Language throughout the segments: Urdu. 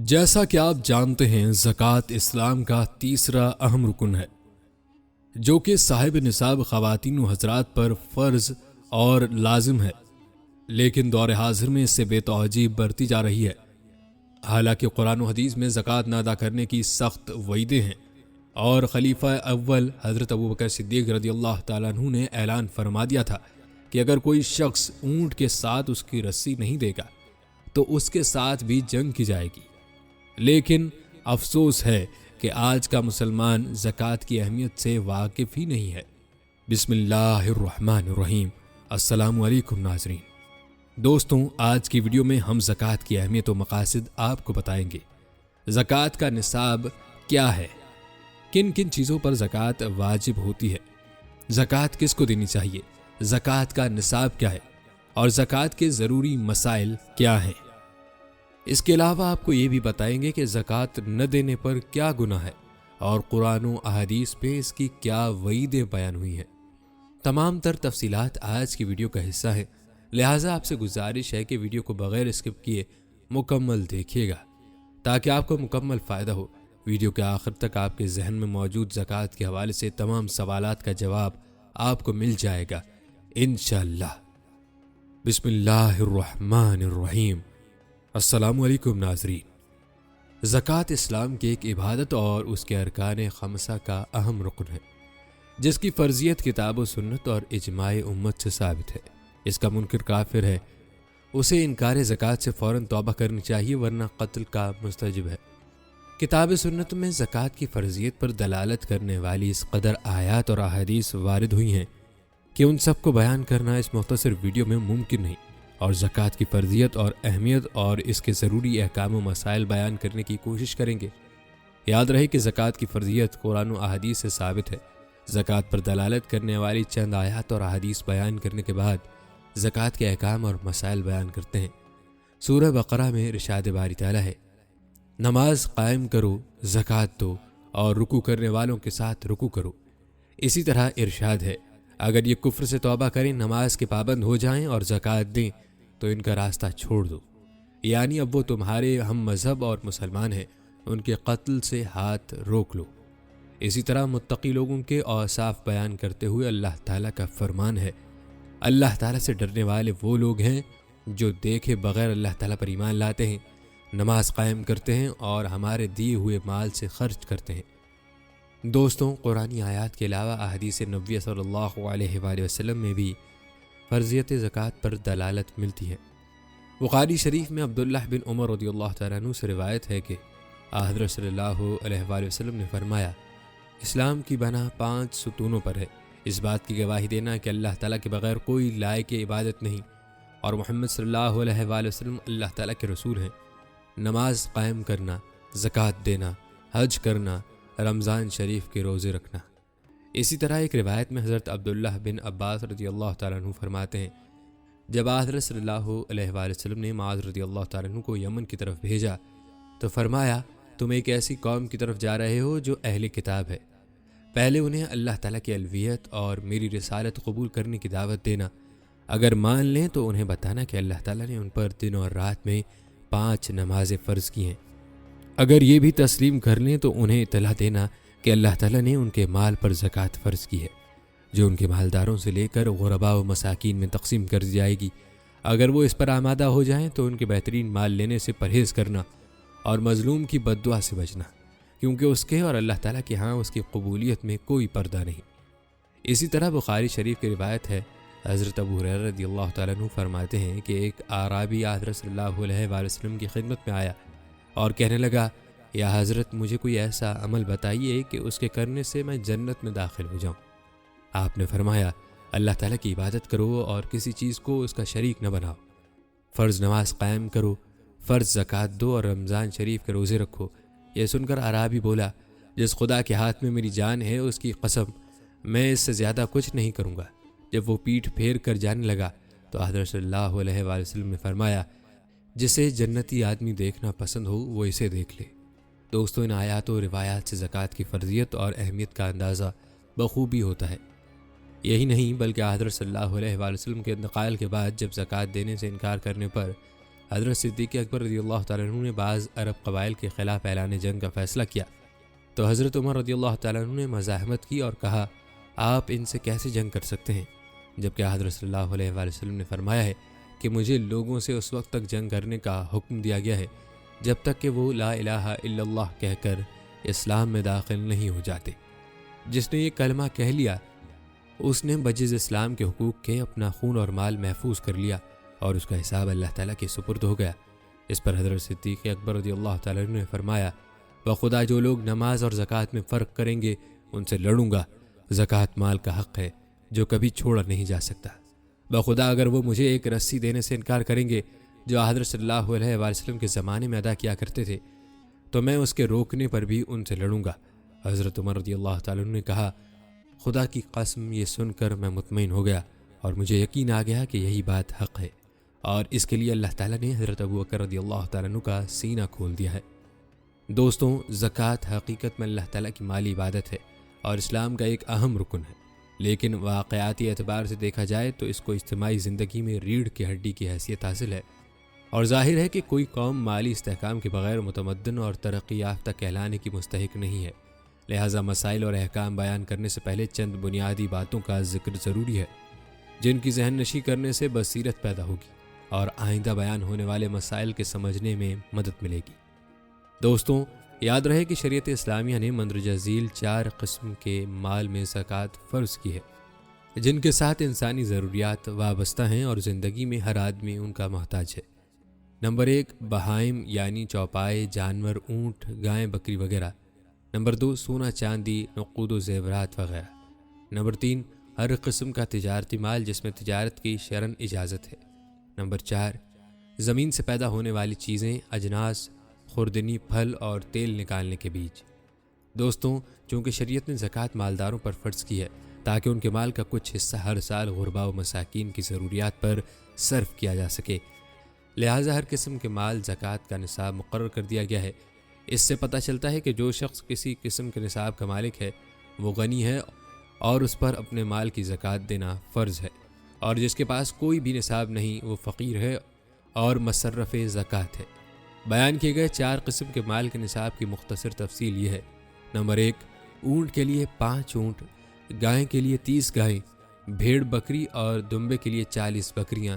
جیسا کہ آپ جانتے ہیں زکوٰۃ اسلام کا تیسرا اہم رکن ہے جو کہ صاحب نصاب خواتین و حضرات پر فرض اور لازم ہے، لیکن دور حاضر میں اس سے بے توجہی برتی جا رہی ہے۔ حالانکہ قرآن و حدیث میں زکوٰۃ نہ ادا کرنے کی سخت وعیدیں ہیں، اور خلیفہ اول حضرت ابوبکر صدیق رضی اللہ تعالیٰ عنہ نے اعلان فرما دیا تھا کہ اگر کوئی شخص اونٹ کے ساتھ اس کی رسی نہیں دے گا تو اس کے ساتھ بھی جنگ کی جائے گی۔ لیکن افسوس ہے کہ آج کا مسلمان زکوٰۃ کی اہمیت سے واقف ہی نہیں ہے۔ بسم اللہ الرحمن الرحیم۔ السلام علیکم ناظرین۔ دوستوں، آج کی ویڈیو میں ہم زکوٰۃ کی اہمیت و مقاصد آپ کو بتائیں گے۔ زکوٰۃ کا نصاب کیا ہے؟ کن کن چیزوں پر زکوٰۃ واجب ہوتی ہے؟ زکوٰۃ کس کو دینی چاہیے؟ زکوٰۃ کا نصاب کیا ہے؟ اور زکوٰۃ کے ضروری مسائل کیا ہیں؟ اس کے علاوہ آپ کو یہ بھی بتائیں گے کہ زکوٰۃ نہ دینے پر کیا گناہ ہے اور قرآن و احادیث پہ اس کی کیا وعیدیں بیان ہوئی ہیں۔ تمام تر تفصیلات آج کی ویڈیو کا حصہ ہیں، لہٰذا آپ سے گزارش ہے کہ ویڈیو کو بغیر اسکپ کیے مکمل دیکھیے گا تاکہ آپ کو مکمل فائدہ ہو۔ ویڈیو کے آخر تک آپ کے ذہن میں موجود زکوٰۃ کے حوالے سے تمام سوالات کا جواب آپ کو مل جائے گا انشاءاللہ۔ بسم اللہ الرحمن الرحیم۔ السلام علیکم ناظرین۔ زکوٰۃ اسلام کی ایک عبادت اور اس کے ارکان خمسہ کا اہم رکن ہے، جس کی فرضیت کتاب و سنت اور اجماع امت سے ثابت ہے۔ اس کا منکر کافر ہے، اسے انکار زکوٰۃ سے فوراً توبہ کرنی چاہیے ورنہ قتل کا مستوجب ہے۔ کتاب سنت میں زکوٰۃ کی فرضیت پر دلالت کرنے والی اس قدر آیات اور احادیث وارد ہوئی ہیں کہ ان سب کو بیان کرنا اس مختصر ویڈیو میں ممکن نہیں، اور زکوٰۃ کی فرضیت اور اہمیت اور اس کے ضروری احکام و مسائل بیان کرنے کی کوشش کریں گے۔ یاد رہے کہ زکوٰۃ کی فرضیت قرآن و احادیث سے ثابت ہے۔ زکوٰۃ پر دلالت کرنے والی چند آیات اور احادیث بیان کرنے کے بعد زکوٰۃ کے احکام اور مسائل بیان کرتے ہیں۔ سورہ بقرہ میں ارشاد باری تعالیٰ ہے، نماز قائم کرو، زکوٰۃ دو، اور رکوع کرنے والوں کے ساتھ رکوع کرو۔ اسی طرح ارشاد ہے، اگر یہ کفر سے توبہ کریں، نماز کے پابند ہو جائیں اور زکوٰۃ دیں تو ان کا راستہ چھوڑ دو، یعنی اب وہ تمہارے ہم مذہب اور مسلمان ہیں، ان کے قتل سے ہاتھ روک لو۔ اسی طرح متقی لوگوں کے اوصاف بیان کرتے ہوئے اللہ تعالیٰ کا فرمان ہے، اللہ تعالیٰ سے ڈرنے والے وہ لوگ ہیں جو دیکھے بغیر اللہ تعالیٰ پر ایمان لاتے ہیں، نماز قائم کرتے ہیں اور ہمارے دیے ہوئے مال سے خرچ کرتے ہیں۔ دوستوں، قرآنی آیات کے علاوہ احادیث نبوی صلی اللہ علیہ وآلہ وسلم میں بھی فرضیت زکوٰۃ پر دلالت ملتی ہے۔ بخاری شریف میں عبداللہ بن عمر رضی اللہ تعالیٰ عنہ سے روایت ہے کہ حضرت صلی اللہ علیہ وآلہ وسلم نے فرمایا، اسلام کی بنا 5 ستونوں پر ہے، اس بات کی گواہی دینا کہ اللہ تعالیٰ کے بغیر کوئی لائق عبادت نہیں اور محمد صلی اللہ علیہ وآلہ وسلم اللہ تعالیٰ کے رسول ہیں، نماز قائم کرنا، زکوٰۃ دینا، حج کرنا، رمضان شریف کے روزے رکھنا۔ اسی طرح ایک روایت میں حضرت عبداللہ بن عباس رضی اللہ تعالیٰ عنہ فرماتے ہیں، جب حضرت صلی اللہ علیہ وآلہ وسلم نے معاذ رضی اللہ تعالیٰ عنہ کو یمن کی طرف بھیجا تو فرمایا، تم ایک ایسی قوم کی طرف جا رہے ہو جو اہل کتاب ہے، پہلے انہیں اللہ تعالیٰ کی الوہیت اور میری رسالت قبول کرنے کی دعوت دینا، اگر مان لیں تو انہیں بتانا کہ اللہ تعالیٰ نے ان پر دن اور رات میں 5 نمازیں فرض کی ہیں، اگر یہ بھی تسلیم کر لیں تو انہیں اطلاع دینا کہ اللہ تعالیٰ نے ان کے مال پر زکوٰۃ فرض کی ہے، جو ان کے مالداروں سے لے کر غرباء و مساکین میں تقسیم کر دی جائے گی۔ اگر وہ اس پر آمادہ ہو جائیں تو ان کے بہترین مال لینے سے پرہیز کرنا اور مظلوم کی بد دعا سے بچنا، کیونکہ اس کے اور اللہ تعالیٰ کے ہاں اس کی قبولیت میں کوئی پردہ نہیں۔ اسی طرح بخاری شریف کی روایت ہے، حضرت ابو ہریرہ رضی اللہ تعالیٰ عنہ فرماتے ہیں کہ ایک اعرابی حضرت صلی اللہ علیہ وآلہ وسلم کی خدمت میں آیا اور کہنے لگا، یا حضرت مجھے کوئی ایسا عمل بتائیے کہ اس کے کرنے سے میں جنت میں داخل ہو جاؤں۔ آپ نے فرمایا، اللہ تعالیٰ کی عبادت کرو اور کسی چیز کو اس کا شریک نہ بناؤ، فرض نماز قائم کرو، فرض زکوٰۃ دو اور رمضان شریف کے روزے رکھو۔ یہ سن کر اعرابی بولا، جس خدا کے ہاتھ میں میری جان ہے اس کی قسم، میں اس سے زیادہ کچھ نہیں کروں گا۔ جب وہ پیٹھ پھیر کر جانے لگا تو حضرت صلی اللہ علیہ وآلہ وسلم نے فرمایا، جسے جنتی آدمی دیکھنا پسند ہو وہ اسے دیکھ لے۔ دوستوں، ان آیات و روایات سے زکوٰۃ کی فرضیت اور اہمیت کا اندازہ بخوبی ہوتا ہے۔ یہی نہیں بلکہ حضرت صلی اللہ علیہ وآلہ وسلم کے انتقال کے بعد جب زکوٰۃ دینے سے انکار کرنے پر حضرت صدیق اکبر رضی اللہ تعالیٰ عنہ نے بعض عرب قبائل کے خلاف اعلان جنگ کا فیصلہ کیا تو حضرت عمر رضی اللہ تعالیٰ عنہ نے مزاحمت کی اور کہا آپ ان سے کیسے جنگ کر سکتے ہیں، جبکہ حضرت صلی اللہ علیہ وآلہ وسلم نے فرمایا ہے کہ مجھے لوگوں سے اس وقت تک جنگ کرنے کا حکم دیا گیا ہے جب تک کہ وہ لا الہ الا اللہ کہہ کر اسلام میں داخل نہیں ہو جاتے۔ جس نے یہ کلمہ کہہ لیا اس نے بجز اسلام کے حقوق کے اپنا خون اور مال محفوظ کر لیا اور اس کا حساب اللہ تعالیٰ کے سپرد ہو گیا۔ اس پر حضرت صدیق اکبر رضی اللہ تعالیٰ عنہ نے فرمایا بخدا جو لوگ نماز اور زکوٰۃ میں فرق کریں گے ان سے لڑوں گا، زکوٰۃ مال کا حق ہے جو کبھی چھوڑا نہیں جا سکتا۔ بخدا اگر وہ مجھے ایک رسی دینے سے انکار کریں گے جو حضرت صلی اللہ علیہ وآلہ وسلم کے زمانے میں ادا کیا کرتے تھے تو میں اس کے روکنے پر بھی ان سے لڑوں گا۔ حضرت عمر رضی اللہ تعالیٰ عنہ نے کہا خدا کی قسم یہ سن کر میں مطمئن ہو گیا اور مجھے یقین آ گیا کہ یہی بات حق ہے، اور اس کے لیے اللہ تعالیٰ نے حضرت ابو بکر رضی اللہ تعالیٰ عنہ کا سینہ کھول دیا ہے۔ دوستوں، زکوٰۃ حقیقت میں اللہ تعالیٰ کی مالی عبادت ہے اور اسلام کا ایک اہم رکن ہے، لیکن واقعاتی اعتبار سے دیکھا جائے تو اس کو اجتماعی زندگی میں ریڑھ کی ہڈی کی حیثیت حاصل ہے، اور ظاہر ہے کہ کوئی قوم مالی استحکام کے بغیر متمدن اور ترقی یافتہ کہلانے کی مستحق نہیں ہے۔ لہٰذا مسائل اور احکام بیان کرنے سے پہلے چند بنیادی باتوں کا ذکر ضروری ہے جن کی ذہن نشی کرنے سے بصیرت پیدا ہوگی اور آئندہ بیان ہونے والے مسائل کے سمجھنے میں مدد ملے گی۔ دوستوں، یاد رہے کہ شریعت اسلامیہ نے مندرجہ ذیل 4 قسم کے مال میں زکوٰۃ فرض کی ہے جن کے ساتھ انسانی ضروریات وابستہ ہیں اور زندگی میں ہر آدمی ان کا محتاج ہے۔ نمبر 1 بہائم یعنی چوپائے، جانور، اونٹ، گائیں، بکری وغیرہ۔ نمبر 2 سونا، چاندی، نقود و زیورات وغیرہ۔ نمبر 3 ہر قسم کا تجارتی مال جس میں تجارت کی شرعاً اجازت ہے۔ نمبر 4 زمین سے پیدا ہونے والی چیزیں، اجناس، خوردنی، پھل اور تیل نکالنے کے بیج۔ دوستوں، چونکہ شریعت نے زکوٰۃ مالداروں پر فرض کی ہے تاکہ ان کے مال کا کچھ حصہ ہر سال غرباء و مساکین کی ضروریات پر صرف کیا جا سکے، لہٰذا ہر قسم کے مال زکوٰۃ کا نصاب مقرر کر دیا گیا ہے۔ اس سے پتہ چلتا ہے کہ جو شخص کسی قسم کے نصاب کا مالک ہے وہ غنی ہے اور اس پر اپنے مال کی زکوٰۃ دینا فرض ہے، اور جس کے پاس کوئی بھی نصاب نہیں وہ فقیر ہے اور مصرف زکوٰۃ ہے۔ بیان کیے گئے 4 قسم کے مال کے نصاب کی مختصر تفصیل یہ ہے۔ نمبر 1 اونٹ کے لیے 5 اونٹ، گائیں کے لیے 30 گائیں، بھیڑ بکری اور دمبے کے لیے 40 بکریاں۔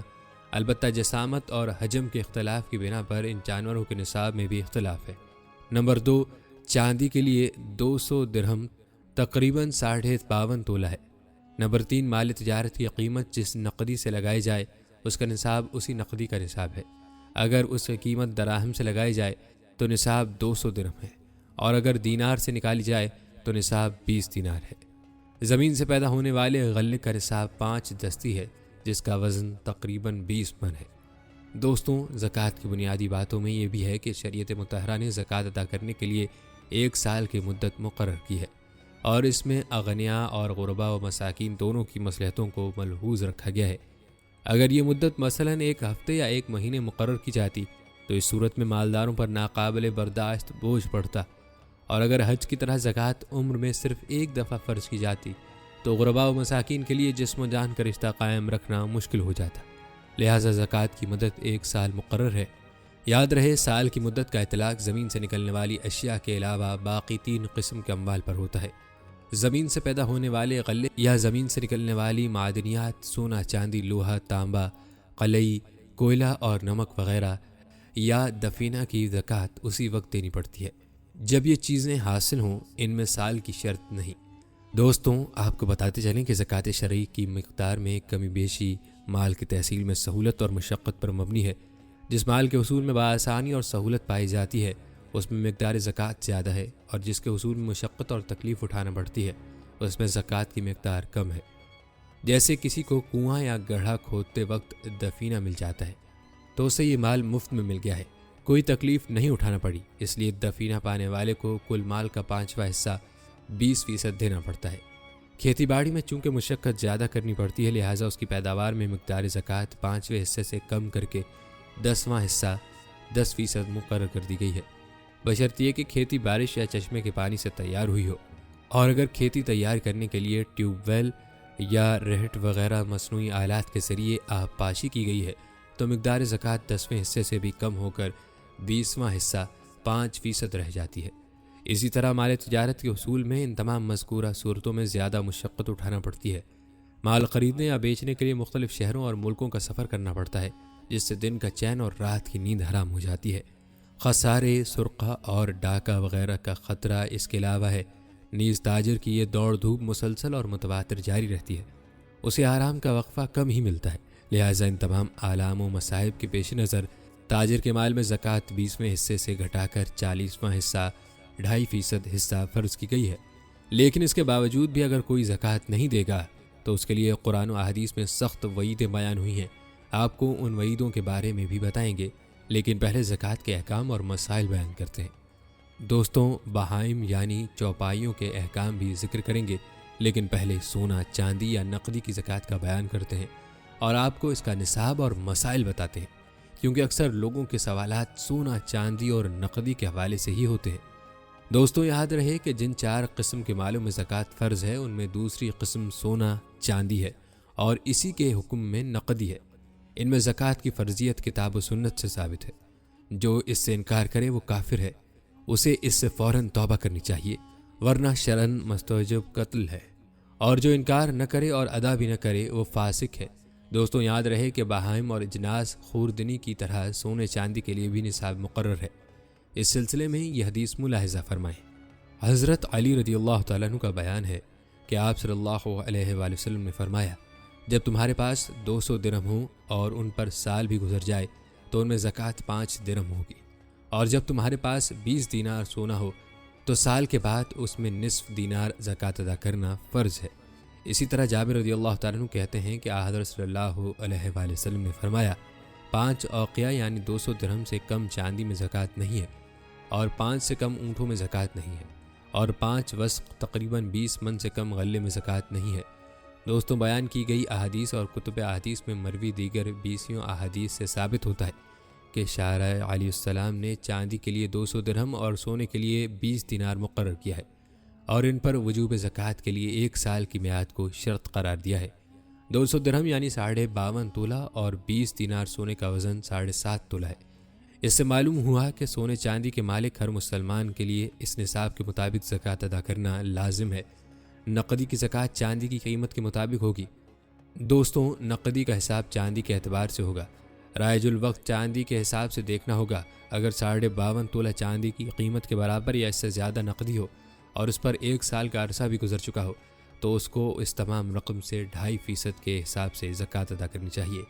البتہ جسامت اور حجم کے اختلاف کی بنا پر ان جانوروں کے نصاب میں بھی اختلاف ہے۔ نمبر 2 چاندی کے لیے 200 درہم تقریباً 52.5 تولہ ہے۔ نمبر 3 مال تجارت کی قیمت جس نقدی سے لگائی جائے اس کا نصاب اسی نقدی کا نصاب ہے۔ اگر اس کی قیمت دراہم سے لگائی جائے تو نصاب 200 درہم ہے، اور اگر دینار سے نکالی جائے تو نصاب 20 دینار ہے۔ زمین سے پیدا ہونے والے غلے کا نصاب 5 دستی ہے جس کا وزن تقریباً 20 من ہے۔ دوستوں، زکوٰۃ کی بنیادی باتوں میں یہ بھی ہے کہ شریعت مطہرہ نے زکوٰۃ ادا کرنے کے لیے 1 سال کی مدت مقرر کی ہے، اور اس میں اغنیاء اور غرباء و مساکین دونوں کی مصلحتوں کو ملحوظ رکھا گیا ہے۔ اگر یہ مدت مثلاً 1 ہفتے یا 1 مہینے مقرر کی جاتی تو اس صورت میں مالداروں پر ناقابل برداشت بوجھ پڑتا، اور اگر حج کی طرح زکوٰۃ عمر میں صرف 1 دفعہ فرض کی جاتی تو غرباء و مساکین کے لیے جسم و جان کا رشتہ قائم رکھنا مشکل ہو جاتا۔ لہٰذا زکوٰۃ کی مدت 1 سال مقرر ہے۔ یاد رہے سال کی مدت کا اطلاق زمین سے نکلنے والی اشیاء کے علاوہ باقی 3 قسم کے اموال پر ہوتا ہے۔ زمین سے پیدا ہونے والے غلے یا زمین سے نکلنے والی معدنیات، سونا، چاندی، لوہا، تانبا، قلعی، کوئلہ اور نمک وغیرہ، یا دفینہ کی زکوٰۃ اسی وقت دینی پڑتی ہے جب یہ چیزیں حاصل ہوں، ان میں سال کی شرط نہیں۔ دوستوں، آپ کو بتاتے چلیں کہ زکوٰۃ شرعی کی مقدار میں کمی بیشی مال کی تحصیل میں سہولت اور مشقت پر مبنی ہے۔ جس مال کے حصول میں بآسانی اور سہولت پائی جاتی ہے اس میں مقدار زکوٰۃ زیادہ ہے، اور جس کے حصول میں مشقت اور تکلیف اٹھانا پڑتی ہے اس میں زکوٰۃ کی مقدار کم ہے۔ جیسے کسی کو کنواں یا گڑھا کھودتے وقت دفینہ مل جاتا ہے تو اسے یہ مال مفت میں مل گیا ہے، کوئی تکلیف نہیں اٹھانا پڑی، اس لیے دفینہ پانے والے کو کل مال کا 5واں حصہ 20% دینا پڑتا ہے۔ کھیتی باڑی میں چونکہ مشقت زیادہ کرنی پڑتی ہے، لہٰذا اس کی پیداوار میں مقدار زکوٰۃ 5ویں حصے سے کم کر کے 10واں حصہ 10% مقرر کر دی گئی ہے، بشرط یہ کہ کھیتی بارش یا چشمے کے پانی سے تیار ہوئی ہو، اور اگر کھیتی تیار کرنے کے لیے ٹیوب ویل یا رہٹ وغیرہ مصنوعی آلات کے ذریعے آب پاشی کی گئی ہے تو مقدار زکوٰۃ 10ویں حصے سے بھی کم ہو کر 20واں حصہ 5% رہ جاتی ہے۔ اسی طرح مال تجارت کے حصول میں ان تمام مذکورہ صورتوں میں زیادہ مشقت اٹھانا پڑتی ہے۔ مال خریدنے یا بیچنے کے لیے مختلف شہروں اور ملکوں کا سفر کرنا پڑتا ہے، جس سے دن کا چین اور رات کی نیند حرام ہو جاتی ہے۔ خسارے، سرقہ اور ڈاکہ وغیرہ کا خطرہ اس کے علاوہ ہے۔ نیز تاجر کی یہ دوڑ دھوپ مسلسل اور متواتر جاری رہتی ہے، اسے آرام کا وقفہ کم ہی ملتا ہے۔ لہٰذا ان تمام آلام و مصائب کے پیش نظر تاجر کے مال میں زکوٰۃ 20ویں حصے سے گھٹا کر 40واں حصہ 2.5% حصہ فرض کی گئی ہے۔ لیکن اس کے باوجود بھی اگر کوئی زکوٰۃ نہیں دے گا تو اس کے لیے قرآن و احادیث میں سخت وعیدیں بیان ہوئی ہیں۔ آپ کو ان وعیدوں کے بارے میں بھی بتائیں گے، لیکن پہلے زکوٰۃ کے احکام اور مسائل بیان کرتے ہیں۔ دوستوں، بہائم یعنی چوپائیوں کے احکام بھی ذکر کریں گے، لیکن پہلے سونا، چاندی یا نقدی کی زکوٰۃ کا بیان کرتے ہیں اور آپ کو اس کا نصاب اور مسائل بتاتے ہیں، کیونکہ اکثر لوگوں کے سوالات سونا، چاندی اور نقدی کے حوالے سے ہی ہوتے ہیں۔ دوستوں، یاد رہے کہ جن 4 قسم کے مالوں میں زکوٰۃ فرض ہے ان میں دوسری قسم سونا، چاندی ہے اور اسی کے حکم میں نقدی ہے۔ ان میں زکوٰۃ کی فرضیت کتاب و سنت سے ثابت ہے۔ جو اس سے انکار کرے وہ کافر ہے، اسے اس سے فوراً توبہ کرنی چاہیے، ورنہ شرعاً مستوجب قتل ہے، اور جو انکار نہ کرے اور ادا بھی نہ کرے وہ فاسق ہے۔ دوستوں، یاد رہے کہ بہائم اور اجناس خوردنی کی طرح سونے چاندی کے لیے بھی نصاب مقرر ہے۔ اس سلسلے میں یہ حدیث ملاحظہ فرمائیں۔ حضرت علی رضی اللہ تعالیٰ عنہ کا بیان ہے کہ آپ صلی اللہ علیہ وآلہ وسلم نے فرمایا، جب تمہارے پاس 200 درہم ہوں اور ان پر سال بھی گزر جائے تو ان میں زکوٰۃ 5 درہم ہوگی، اور جب تمہارے پاس 20 دینار سونا ہو تو سال کے بعد اس میں نصف دینار زکوٰۃ ادا کرنا فرض ہے۔ اسی طرح جابر رضی اللہ تعالیٰ عنہ کہتے ہیں کہ حضرت صلی اللہ علیہ وآلہ وسلم نے فرمایا، 5 اوقیہ یعنی 200 درہم سے کم چاندی میں زکوٰۃ نہیں ہے، اور 5 سے کم اونٹوں میں زکوٰۃ نہیں ہے، اور 5 وسق تقریباً 20 من سے کم غلے میں زکوٰۃ نہیں ہے۔ دوستوں، بیان کی گئی احادیث اور کتب احادیث میں مروی دیگر 20 احادیث سے ثابت ہوتا ہے کہ شارع علیہ السلام نے چاندی کے لیے 200 درہم اور سونے کے لیے 20 دینار مقرر کیا ہے، اور ان پر وجوب زکوٰۃ کے لیے 1 سال کی میعاد کو شرط قرار دیا ہے۔ 200 درہم یعنی 52.5 تولہ اور 20 دینار سونے کا وزن 7.5 تولہ ہے۔ اس سے معلوم ہوا کہ سونے چاندی کے مالک ہر مسلمان کے لیے اس نصاب کے مطابق زکوٰۃ ادا کرنا لازم ہے۔ نقدی کی زکوٰۃ چاندی کی قیمت کے مطابق ہوگی۔ دوستوں، نقدی کا حساب چاندی کے اعتبار سے ہوگا۔ رائج الوقت چاندی کے حساب سے دیکھنا ہوگا۔ اگر 52.5 تولہ چاندی کی قیمت کے برابر یا اس سے زیادہ نقدی ہو اور اس پر 1 سال کا عرصہ بھی گزر چکا ہو تو اس کو اس تمام رقم سے 2.5% کے حساب سے زکوٰۃ ادا کرنی چاہیے۔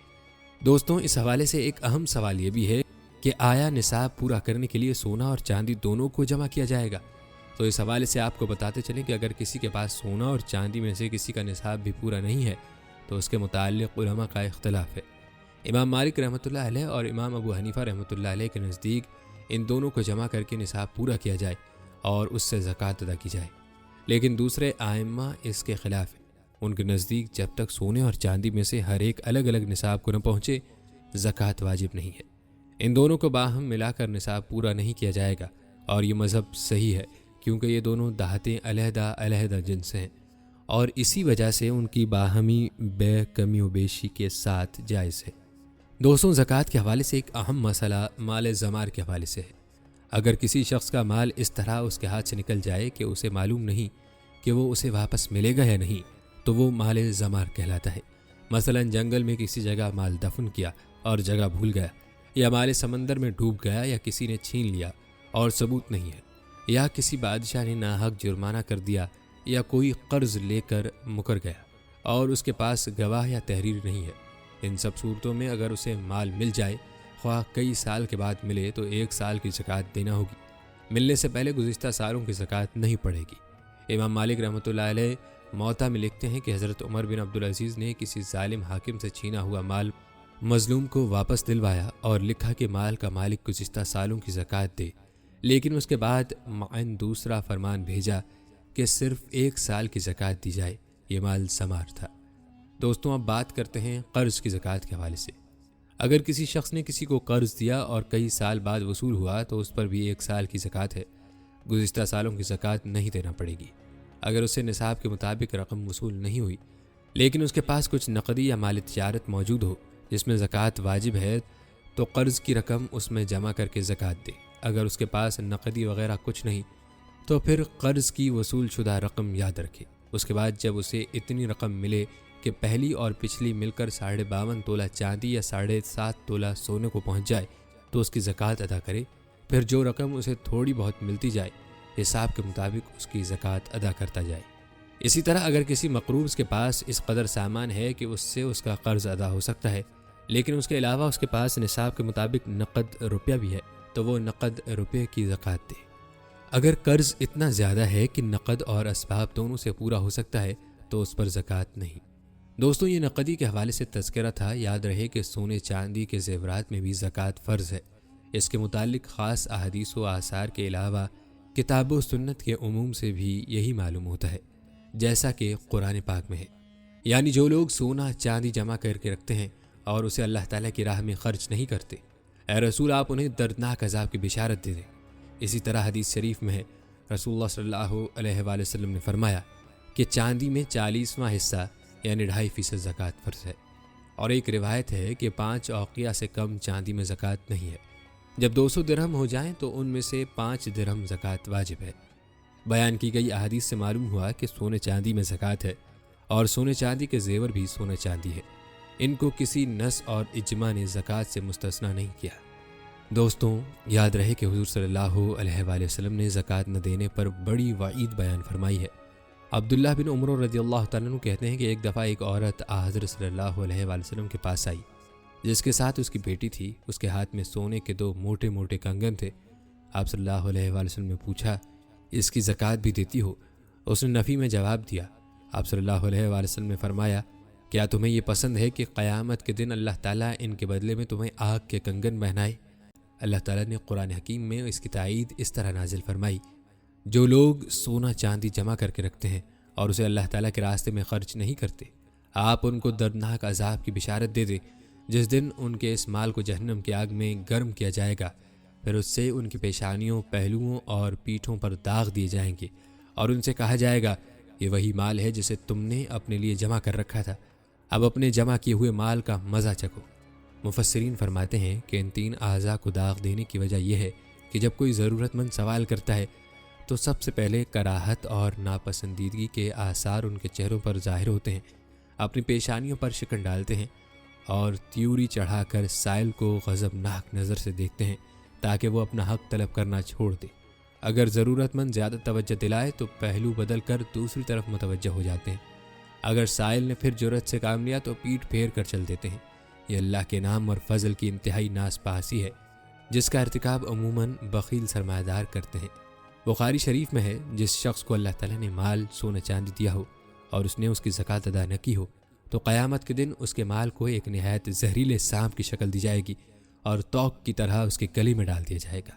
دوستوں، اس حوالے سے ایک اہم سوال یہ بھی ہے کہ آیا نصاب پورا کرنے کے لیے سونا اور چاندی دونوں کو جمع کیا جائے گا؟ تو اس حوالے سے آپ کو بتاتے چلیں کہ اگر کسی کے پاس سونا اور چاندی میں سے کسی کا نصاب بھی پورا نہیں ہے تو اس کے متعلق علماء کا اختلاف ہے۔ امام مالک رحمۃ اللہ علیہ اور امام ابو حنیفہ رحمۃ اللہ علیہ کے نزدیک ان دونوں کو جمع کر کے نصاب پورا کیا جائے اور اس سے زکوٰۃ ادا کی جائے، لیکن دوسرے ائمہ اس کے خلاف ہیں۔ ان کے نزدیک جب تک سونے اور چاندی میں سے ہر ایک الگ الگ نصاب کو نہ پہنچے زکوٰۃ واجب نہیں ہے۔ ان دونوں کو باہم ملا کر نصاب پورا نہیں کیا جائے گا، اور یہ مذہب صحیح ہے کیونکہ یہ دونوں دہاتیں علیحدہ علیحدہ جنس ہیں، اور اسی وجہ سے ان کی باہمی بے کمی و بیشی کے ساتھ جائز ہے۔ دوستوں، زکوٰۃ کے حوالے سے ایک اہم مسئلہ مال زمار کے حوالے سے ہے۔ اگر کسی شخص کا مال اس طرح اس کے ہاتھ سے نکل جائے کہ اسے معلوم نہیں کہ وہ اسے واپس ملے گا یا نہیں تو وہ مال زمار کہلاتا ہے۔ مثلا جنگل میں کسی جگہ مال دفن کیا اور جگہ بھول گیا، یا مال سمندر میں ڈوب گیا، یا کسی نے چھین لیا اور ثبوت نہیں ہے، یا کسی بادشاہ نے ناحق جرمانہ کر دیا، یا کوئی قرض لے کر مکر گیا اور اس کے پاس گواہ یا تحریر نہیں ہے۔ ان سب صورتوں میں اگر اسے مال مل جائے، خواہ کئی سال کے بعد ملے، تو 1 سال کی زکوٰۃ دینا ہوگی۔ ملنے سے پہلے گزشتہ سالوں کی زکوٰۃ نہیں پڑے گی۔ امام مالک رحمۃ اللہ علیہ موطا میں لکھتے ہیں کہ حضرت عمر بن عبدالعزیز نے کسی ظالم حاکم سے چھینا ہوا مال مظلوم کو واپس دلوایا اور لکھا کہ مال کا مالک گزشتہ سالوں کی زکوٰۃ دے، لیکن اس کے بعد معین دوسرا فرمان بھیجا کہ صرف 1 سال کی زکوٰۃ دی جائے۔ یہ مال ثمار تھا۔ دوستوں، اب بات کرتے ہیں قرض کی زکوٰۃ کے حوالے سے۔ اگر کسی شخص نے کسی کو قرض دیا اور کئی سال بعد وصول ہوا تو اس پر بھی 1 سال کی زکوٰۃ ہے۔ گزشتہ سالوں کی زکوٰۃ نہیں دینا پڑے گی۔ اگر اسے نصاب کے مطابق رقم وصول نہیں ہوئی لیکن اس کے پاس کچھ نقدی یا مال تجارت موجود ہو جس میں زکوٰۃ واجب ہے تو قرض کی رقم اس میں جمع کر کے زکوٰۃ دے۔ اگر اس کے پاس نقدی وغیرہ کچھ نہیں تو پھر قرض کی وصول شدہ رقم یاد رکھے۔ اس کے بعد جب اسے اتنی رقم ملے کہ پہلی اور پچھلی مل کر 52.5 تولہ چاندی یا 7.5 تولہ سونے کو پہنچ جائے تو اس کی زکوٰۃ ادا کرے۔ پھر جو رقم اسے تھوڑی بہت ملتی جائے حساب کے مطابق اس کی زکوٰۃ ادا کرتا جائے۔ اسی طرح اگر کسی مقروض کے پاس اس قدر سامان ہے کہ اس سے اس کا قرض ادا ہو سکتا ہے، لیکن اس کے علاوہ اس کے پاس نصاب کے مطابق نقد روپیہ بھی ہے تو وہ نقد روپے کی زکوٰۃ دے۔ اگر قرض اتنا زیادہ ہے کہ نقد اور اسباب دونوں سے پورا ہو سکتا ہے تو اس پر زکوٰۃ نہیں۔ دوستوں، یہ نقدی کے حوالے سے تذکرہ تھا۔ یاد رہے کہ سونے چاندی کے زیورات میں بھی زکوٰۃ فرض ہے۔ اس کے متعلق خاص احادیث و آثار کے علاوہ کتاب و سنت کے عموم سے بھی یہی معلوم ہوتا ہے، جیسا کہ قرآن پاک میں ہے، یعنی جو لوگ سونا چاندی جمع کر کے رکھتے ہیں اور اسے اللہ تعالیٰ کی راہ میں خرچ نہیں کرتے، اے رسول آپ انہیں دردناک عذاب کی بشارت دے دیں۔ اسی طرح حدیث شریف میں ہے، رسول اللہ صلی اللہ علیہ وآلہ وسلم نے فرمایا کہ چاندی میں 40واں حصہ یعنی 2.5% زکوٰۃ فرض ہے، اور ایک روایت ہے کہ 5 اوقیہ سے کم چاندی میں زکوٰۃ نہیں ہے۔ جب 200 درہم ہو جائیں تو ان میں سے 5 درہم زکوٰۃ واجب ہے۔ بیان کی گئی احادیث سے معلوم ہوا کہ سونے چاندی میں زکوٰۃ ہے، اور سونے چاندی کے زیور بھی سونے چاندی ہے۔ ان کو کسی نص اور اجماع نے زکوٰۃ سے مستثنیٰ نہیں کیا۔ دوستوں، یاد رہے کہ حضور صلی اللہ علیہ وآلہ وسلم نے زکوٰۃ نہ دینے پر بڑی وعید بیان فرمائی ہے۔ عبداللہ بن عمر رضی اللہ تعالیٰ عنہ کہتے ہیں کہ ایک دفعہ ایک عورت حضرت صلی اللہ علیہ وآلہ وسلم کے پاس آئی، جس کے ساتھ اس کی بیٹی تھی۔ اس کے ہاتھ میں سونے کے 2 موٹے موٹے کنگن تھے۔ آپ صلی اللہ علیہ وآلہ وسلم نے پوچھا، اس کی زکوٰۃ بھی دیتی ہو؟ اس نے نفی میں جواب دیا۔ آپ صلی اللہ علیہ وآلہ وسلم نے فرمایا، کیا تمہیں یہ پسند ہے کہ قیامت کے دن اللہ تعالیٰ ان کے بدلے میں تمہیں آگ کے کنگن پہنائے؟ اللہ تعالیٰ نے قرآن حکیم میں اس کی تائید اس طرح نازل فرمائی، جو لوگ سونا چاندی جمع کر کے رکھتے ہیں اور اسے اللہ تعالیٰ کے راستے میں خرچ نہیں کرتے، آپ ان کو دردناک عذاب کی بشارت دے دیں، جس دن ان کے اس مال کو جہنم کی آگ میں گرم کیا جائے گا، پھر اس سے ان کی پیشانیوں، پہلوؤں اور پیٹھوں پر داغ دیے جائیں گے، اور ان سے کہا جائے گا، یہ وہی مال ہے جسے تم نے اپنے لیے جمع کر رکھا تھا، اب اپنے جمع کیے ہوئے مال کا مزہ چکھو۔ مفسرین فرماتے ہیں کہ ان 3 اعضاء کو داغ دینے کی وجہ یہ ہے کہ جب کوئی ضرورت مند سوال کرتا ہے تو سب سے پہلے کراہت اور ناپسندیدگی کے آثار ان کے چہروں پر ظاہر ہوتے ہیں، اپنی پیشانیوں پر شکن ڈالتے ہیں اور تیوری چڑھا کر سائل کو غضبناک نظر سے دیکھتے ہیں تاکہ وہ اپنا حق طلب کرنا چھوڑ دے۔ اگر ضرورت مند زیادہ توجہ دلائے تو پہلو بدل کر دوسری طرف متوجہ ہو جاتے ہیں، اگر سائل نے پھر جرأت سے کام لیا تو پیٹھ پھیر کر چل دیتے ہیں۔ یہ اللہ کے نام اور فضل کی انتہائی ناز پاسی ہے، جس کا ارتکاب عموماً بخیل سرمایہ دار کرتے ہیں۔ بخاری شریف میں ہے، جس شخص کو اللہ تعالیٰ نے مال سونا چاندی دیا ہو اور اس نے اس کی زکوٰۃ ادا نہ کی ہو تو قیامت کے دن اس کے مال کو ایک نہایت زہریلے سانپ کی شکل دی جائے گی اور توق کی طرح اس کے گلے میں ڈال دیا جائے گا۔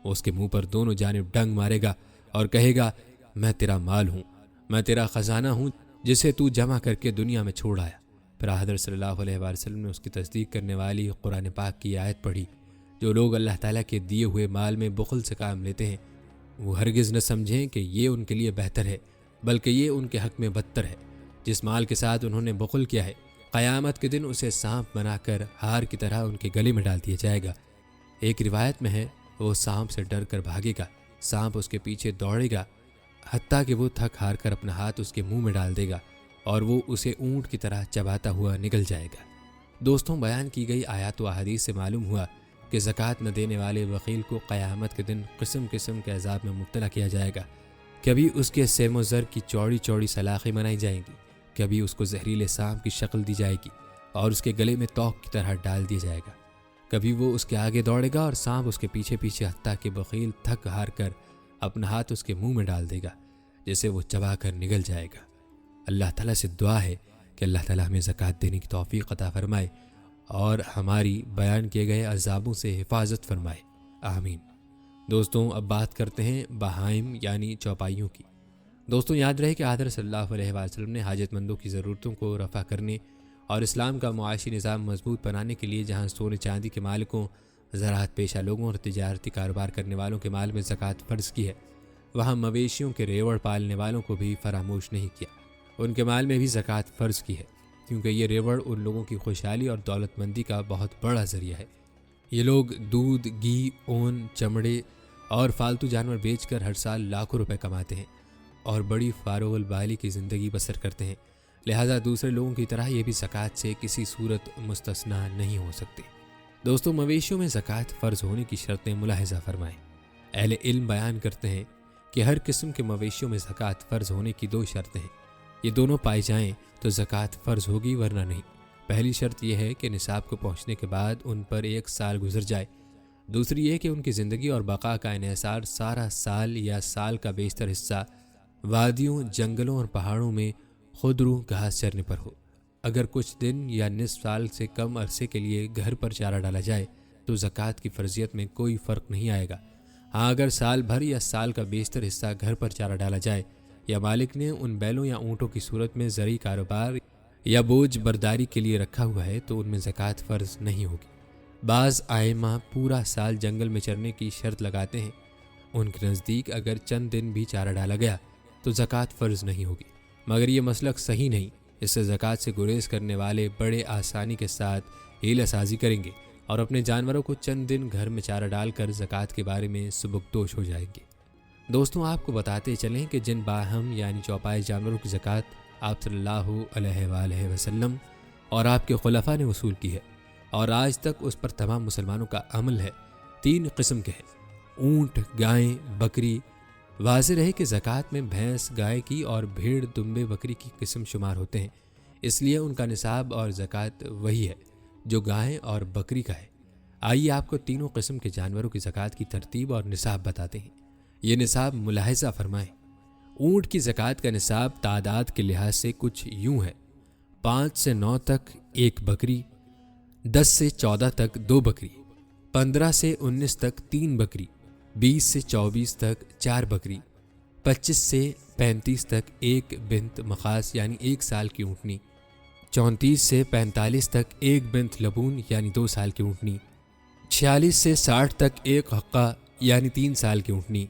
وہ اس کے منہ پر دونوں جانب ڈنگ مارے گا اور کہے گا، میں تیرا مال ہوں، میں تیرا خزانہ ہوں جسے تو جمع کر کے دنیا میں چھوڑ آیا۔ پھر حضرت صلی اللہ علیہ وآلہ وسلم نے اس کی تصدیق کرنے والی قرآن پاک کی آیت پڑھی، جو لوگ اللہ تعالیٰ کے دیے ہوئے مال میں بخل سے کام لیتے ہیں وہ ہرگز نہ سمجھیں کہ یہ ان کے لیے بہتر ہے، بلکہ یہ ان کے حق میں بدتر ہے۔ جس مال کے ساتھ انہوں نے بخل کیا ہے، قیامت کے دن اسے سانپ بنا کر ہار کی طرح ان کے گلے میں ڈال دیا جائے گا۔ ایک روایت میں ہے، وہ سانپ سے ڈر کر بھاگے گا، سانپ اس کے پیچھے دوڑے گا حتیٰ کہ وہ تھک ہار کر اپنا ہاتھ اس کے منہ میں ڈال دے گا اور وہ اسے اونٹ کی طرح چباتا ہوا نکل جائے گا۔ دوستوں، بیان کی گئی آیات و احادیث سے معلوم ہوا کہ زکوٰۃ نہ دینے والے بخیل کو قیامت کے دن قسم قسم کے عذاب میں مبتلا کیا جائے گا۔ کبھی اس کے سیم و زر کی چوڑی چوڑی سلاخیں بنائی جائیں گی، کبھی اس کو زہریلے سانپ کی شکل دی جائے گی اور اس کے گلے میں توق کی طرح ڈال دیا جائے گا، کبھی وہ اس کے آگے دوڑے گا اور سانپ اس کے پیچھے پیچھے حتیٰ کہ بخیل تھک ہار کر اپنا ہاتھ اس کے منہ میں ڈال دے گا جسے وہ چبا کر نگل جائے گا۔ اللہ تعالیٰ سے دعا ہے کہ اللہ تعالیٰ ہمیں زکوٰۃ دینے کی توفیق عطا فرمائے اور ہماری بیان کیے گئے عذابوں سے حفاظت فرمائے، آمین۔ دوستوں، اب بات کرتے ہیں بہائم یعنی چوپائیوں کی۔ دوستوں، یاد رہے کہ حضرت صلی اللہ علیہ وسلم نے حاجت مندوں کی ضرورتوں کو رفع کرنے اور اسلام کا معاشی نظام مضبوط بنانے کے لیے جہاں سونے چاندی کے مالکوں، زراعت پیشہ لوگوں اور تجارتی کاروبار کرنے والوں کے مال میں زکوٰۃ فرض کی ہے، وہاں مویشیوں کے ریوڑ پالنے والوں کو بھی فراموش نہیں کیا، ان کے مال میں بھی زکوٰۃ فرض کی ہے۔ کیونکہ یہ ریوڑ ان لوگوں کی خوشحالی اور دولت مندی کا بہت بڑا ذریعہ ہے۔ یہ لوگ دودھ، گھی، اون، چمڑے اور فالتو جانور بیچ کر ہر سال لاکھوں روپے کماتے ہیں اور بڑی فارغ البالی کی زندگی بسر کرتے ہیں، لہذا دوسرے لوگوں کی طرح یہ بھی زکوٰۃ سے کسی صورت مستثنیٰ نہیں ہو سکتے۔ دوستوں، مویشیوں میں زکوٰۃ فرض ہونے کی شرطیں ملاحظہ فرمائیں۔ اہل علم بیان کرتے ہیں کہ ہر قسم کے مویشیوں میں زکوٰۃ فرض ہونے کی 2 شرطیں ہیں۔ یہ دونوں پائی جائیں تو زکوٰۃ فرض ہوگی، ورنہ نہیں۔ پہلی شرط یہ ہے کہ نصاب کو پہنچنے کے بعد ان پر 1 سال گزر جائے۔ دوسری یہ کہ ان کی زندگی اور بقا کا انحصار سارا سال یا سال کا بیشتر حصہ وادیوں، جنگلوں اور پہاڑوں میں خود رو گھاس چرنے پر ہو۔ اگر کچھ دن یا نصف سال سے کم عرصے کے لیے گھر پر چارہ ڈالا جائے تو زکوٰۃ کی فرضیت میں کوئی فرق نہیں آئے گا۔ ہاں، اگر سال بھر یا سال کا بیشتر حصہ گھر پر چارہ ڈالا جائے یا مالک نے ان بیلوں یا اونٹوں کی صورت میں زرعی کاروبار یا بوجھ برداری کے لیے رکھا ہوا ہے تو ان میں زکوٰۃ فرض نہیں ہوگی۔ بعض ائمہ پورا سال جنگل میں چرنے کی شرط لگاتے ہیں۔ ان کے نزدیک اگر چند دن بھی چارہ ڈالا گیا تو زکوٰۃ فرض نہیں ہوگی، مگر یہ مسلک صحیح نہیں۔ اس سے زکوٰۃ سے گریز کرنے والے بڑے آسانی کے ساتھ حیلہ سازی کریں گے اور اپنے جانوروں کو چند دن گھر میں چارہ ڈال کر زکوٰۃ کے بارے میں سبکدوش ہو جائیں گے۔ دوستوں، آپ کو بتاتے چلیں کہ جن باہم یعنی چوپائے جانوروں کی زکوٰۃ آپ صلی اللہ علیہ وآلہ وسلم اور آپ کے خلفاء نے وصول کی ہے اور آج تک اس پر تمام مسلمانوں کا عمل ہے، 3 قسم کے ہیں: اونٹ، گائیں، بکری۔ واضح رہے کہ زکوٰۃ میں بھینس گائے کی اور بھیڑ دمبے بکری کی قسم شمار ہوتے ہیں، اس لیے ان کا نصاب اور زکوٰۃ وہی ہے جو گائے اور بکری کا ہے۔ آئیے آپ کو تینوں قسم کے جانوروں کی زکوٰۃ کی ترتیب اور نصاب بتاتے ہیں۔ یہ نصاب ملاحظہ فرمائیں۔ اونٹ کی زکوٰۃ کا نصاب تعداد کے لحاظ سے کچھ یوں ہے: 5 سے 9 تک 1 بکری، 10 سے 14 تک 2 بکری، 15 سے 19 تک 3 بکری، 20 سے 24 تک 4 بکری، 25 سے 35 تک 1 بنت مخاص یعنی 1 سال کی اونٹنی، 34 سے 45 تک 1 بنت لبون یعنی 2 سال کی اونٹنی، 46 سے 60 تک 1 حقہ یعنی 3 سال کی اونٹنی،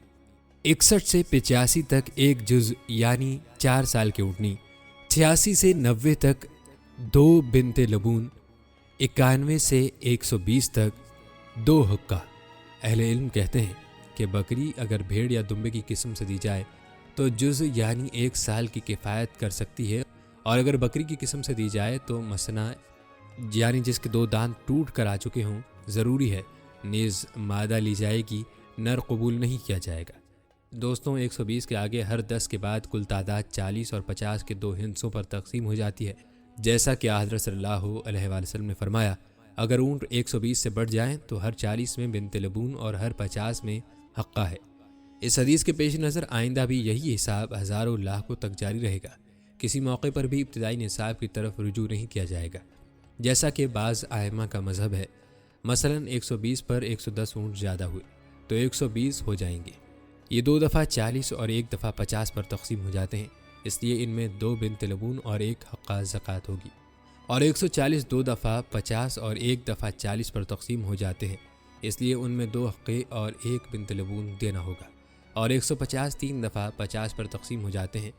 61 سے 85 تک 1 جز یعنی 4 سال کی اونٹنی، 86 سے 90 تک 2 بنت لبون، 91 سے 120 تک 2 حقہ۔ اہل علم کہتے ہیں کہ بکری اگر بھیڑ یا دمبے کی قسم سے دی جائے تو جز یعنی 1 سال کی کفایت کر سکتی ہے، اور اگر بکری کی قسم سے دی جائے تو مسنا یعنی جس کے 2 دانت ٹوٹ کر آ چکے ہوں ضروری ہے، نیز مادہ لی جائے گی، نر قبول نہیں کیا جائے گا۔ دوستوں، 120 کے آگے ہر 10 کے بعد کل تعداد 40 اور 50 کے 2 ہندسوں پر تقسیم ہو جاتی ہے، جیسا کہ حضرت صلی اللہ علیہ وآلہ وسلم نے فرمایا، اگر اونٹ 120 سے بڑھ جائیں تو ہر 40 میں بنت لبون اور ہر 50 میں حقہ ہے۔ اس حدیث کے پیش نظر آئندہ بھی یہی حساب ہزاروں لاکھوں تک جاری رہے گا، کسی موقع پر بھی ابتدائی نصاب کی طرف رجوع نہیں کیا جائے گا، جیسا کہ بعض ائمہ کا مذہب ہے۔ مثلا 120 پر 110 اونٹ زیادہ ہوئے تو 120 ہو جائیں گے، یہ 2 دفعہ 40 اور 1 دفعہ 50 پر تقسیم ہو جاتے ہیں، اس لیے ان میں 2 بنت لبون اور 1 حقہ زکوٰۃ ہوگی، اور 140 2 دفعہ 50 اور 1 دفعہ 40 پر تقسیم ہو جاتے ہیں، اس لیے ان میں 2 حقے اور 1 بنت لبون دینا ہوگا، اور 150 3 دفعہ 50 پر تقسیم ہو جاتے ہیں،